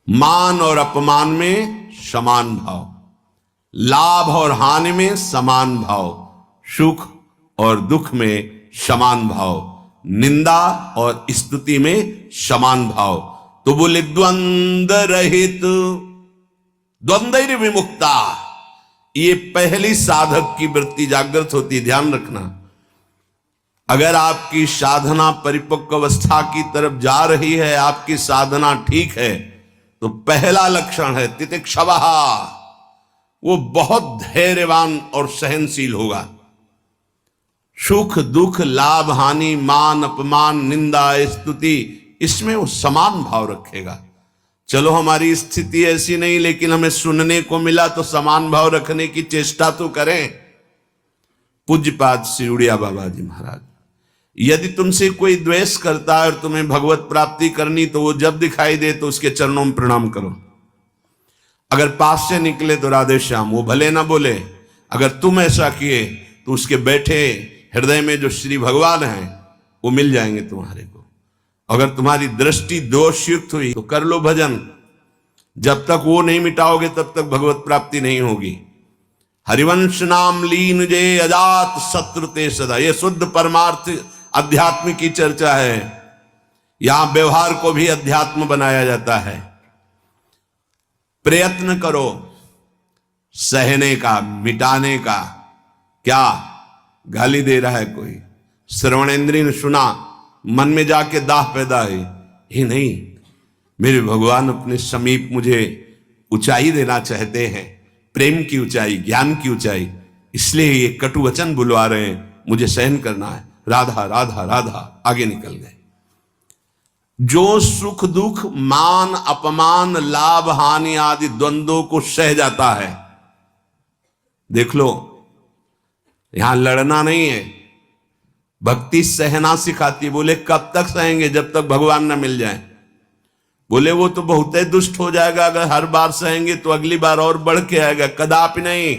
मान और अपमान में समान भाव, लाभ और हानि में समान भाव, सुख और दुख में समान भाव, निंदा और स्तुति में समान भाव। तो बोले द्वंद्व रहित, द्वंद्व विमुक्ता, ये पहली साधक की वृत्ति जागृत होती। ध्यान रखना, अगर आपकी साधना परिपक्व अवस्था की तरफ जा रही है, आपकी साधना ठीक है, तो पहला लक्षण है तितिक्षवः, वो बहुत धैर्यवान और सहनशील होगा। सुख दुख लाभ हानि मान अपमान निंदा स्तुति, इसमें वो समान भाव रखेगा। चलो हमारी स्थिति ऐसी नहीं, लेकिन हमें सुनने को मिला तो समान भाव रखने की चेष्टा तो करें। पूज्यपाद श्री उड़िया बाबा जी महाराज, यदि तुमसे कोई द्वेष करता है और तुम्हें भगवत प्राप्ति करनी, तो वो जब दिखाई दे तो उसके चरणों में प्रणाम करो। अगर पास से निकले तो राधे श्याम, वो भले ना बोले, अगर तुम ऐसा किए तो उसके बैठे हृदय में जो श्री भगवान हैं वो मिल जाएंगे तुम्हारे को। अगर तुम्हारी दृष्टि दोषयुक्त हुई तो कर लो भजन, जब तक वो नहीं मिटाओगे तब तक भगवत प्राप्ति नहीं होगी। हरिवंश नाम लीन जे अजात शत्रु ते सदा, ये शुद्ध परमार्थ अध्यात्म की चर्चा है। यहां व्यवहार को भी अध्यात्म बनाया जाता है। प्रयत्न करो सहने का, मिटाने का। क्या गाली दे रहा है कोई, श्रवणेंद्रिय ने सुना, मन में जाके दाह पैदा है, ही नहीं, मेरे भगवान अपने समीप मुझे ऊंचाई देना चाहते हैं, प्रेम की ऊंचाई, ज्ञान की ऊंचाई, इसलिए ये कटु वचन बुलवा रहे हैं, मुझे सहन करना है। राधा राधा राधा, आगे निकल गए। जो सुख दुख मान अपमान लाभ हानि आदि द्वंद्वों को सह जाता है, देख लो, यहां लड़ना नहीं है, भक्ति सहना सिखाती। बोले कब तक सहेंगे, जब तक भगवान न मिल जाए। बोले वो तो बहुत ही दुष्ट हो जाएगा, अगर हर बार सहेंगे तो अगली बार और बढ़ के आएगा। कदापि नहीं।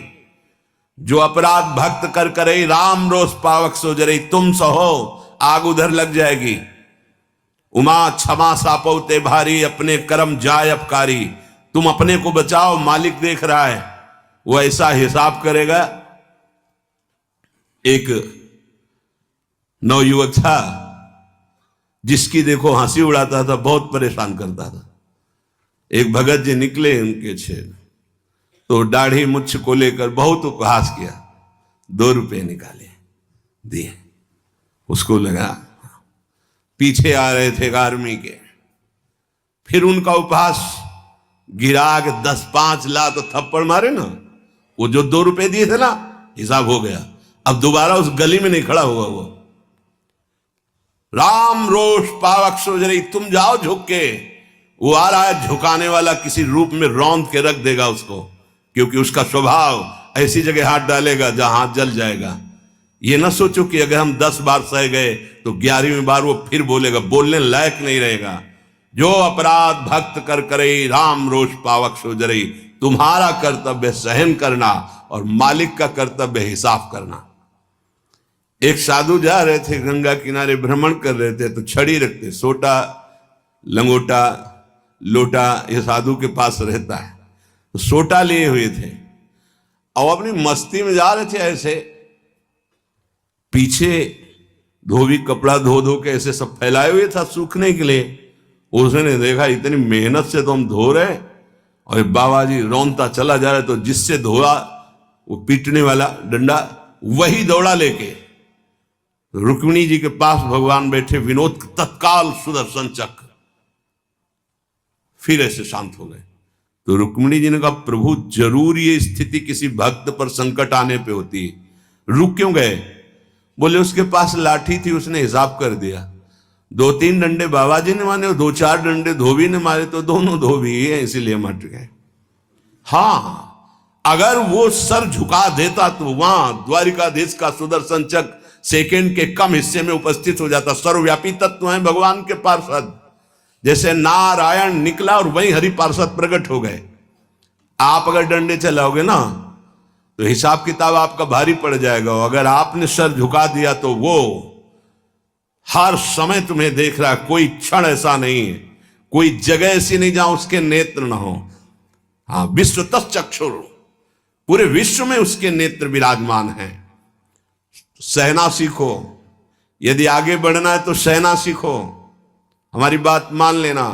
जो अपराध भक्त कर करे राम रोष पावक सो जरे, तुम सहो आग उधर लग जाएगी। उमा क्षमा सापौते भारी, अपने कर्म जाय अपकारी। तुम अपने को बचाओ, मालिक देख रहा है, वो ऐसा हिसाब करेगा। एक नवयुवक था जिसकी देखो हंसी उड़ाता था, बहुत परेशान करता था। एक भगत जी निकले उनके छेद, तो दाढ़ी मुच्छ को लेकर बहुत उपहास किया। 2 रुपए निकाले, दिए। उसको लगा पीछे आ रहे थे आर्मी के, फिर उनका उपहास गिरा के 10-5 ला तो थप्पड़ मारे ना। वो जो 2 रुपए दिए थे ना, हिसाब हो गया। अब दोबारा उस गली में नहीं खड़ा हुआ वो। राम रोष पावक सोजरी, तुम जाओ झुक के। वो आ रहा है झुकाने वाला, किसी रूप में रौंद के रख देगा उसको, क्योंकि उसका स्वभाव ऐसी जगह हाथ डालेगा जहां हाथ जल जाएगा। ये ना सोचो कि अगर हम 10 बार सह गए तो 11वीं बार वो फिर बोलेगा, बोलने लायक नहीं रहेगा। जो अपराध भक्त कर करे राम रोष पावक सोजरी, तुम्हारा कर्तव्य सहन करना और मालिक का कर्तव्य हिसाब करना। एक साधु जा रहे थे, गंगा किनारे भ्रमण कर रहे थे, तो छड़ी रखते, सोटा लंगोटा लोटा ये साधु के पास रहता है, तो सोटा लिए हुए थे और अपनी मस्ती में जा रहे थे। ऐसे पीछे धोबी कपड़ा धो धो के ऐसे सब फैलाए हुए था सूखने के लिए। उसने देखा इतनी मेहनत से तो हम धो रहे, और बाबा जी रौंदता चला जा रहा है। तो जिससे धोआ वो पीटने वाला डंडा, वही दौड़ा लेके रुक्मिणी जी के पास भगवान बैठे, विनोद तत्काल सुदर्शन चक्र, फिर ऐसे शांत हो गए। तो रुक्मिणी जी ने कहा, प्रभु जरूर ये स्थिति किसी भक्त पर संकट आने पे होती है, रुक क्यों गए? बोले उसके पास लाठी थी, उसने हिसाब कर दिया। 2-3 डंडे बाबा जी ने मारे और 2-4 डंडे धोबी ने मारे, तो दोनों धोबी ही है, इसीलिए हम हट गए। हाँ, अगर वो सर झुका देता तो वहां द्वारिकाधीश का सुदर्शन चक्र सेकंड के कम हिस्से में उपस्थित हो जाता। सर्वव्यापी तत्व है भगवान के पार्षद, जैसे नारायण निकला और वहीं हरि पार्षद प्रकट हो गए। आप अगर डंडे चलाओगे ना तो हिसाब किताब आपका भारी पड़ जाएगा। अगर आपने सर झुका दिया तो वो हर समय तुम्हें देख रहा है, कोई क्षण ऐसा नहीं है, वो हर समय तुम्हारे सामने है। वो तुम्हारा कर्तव्य कोई जगह ऐसी नहीं जहां उसके नेत्र न हो। हाँ, विश्व तच्चक्षुर, पूरे विश्व में उसके नेत्र विराजमान हैं। सहना सीखो, यदि आगे बढ़ना है तो सहना सीखो। हमारी बात मान लेना,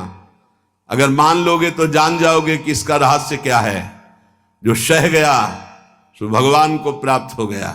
अगर मान लोगे तो जान जाओगे कि इसका रहस्य क्या है। जो सह गया सो भगवान को प्राप्त हो गया।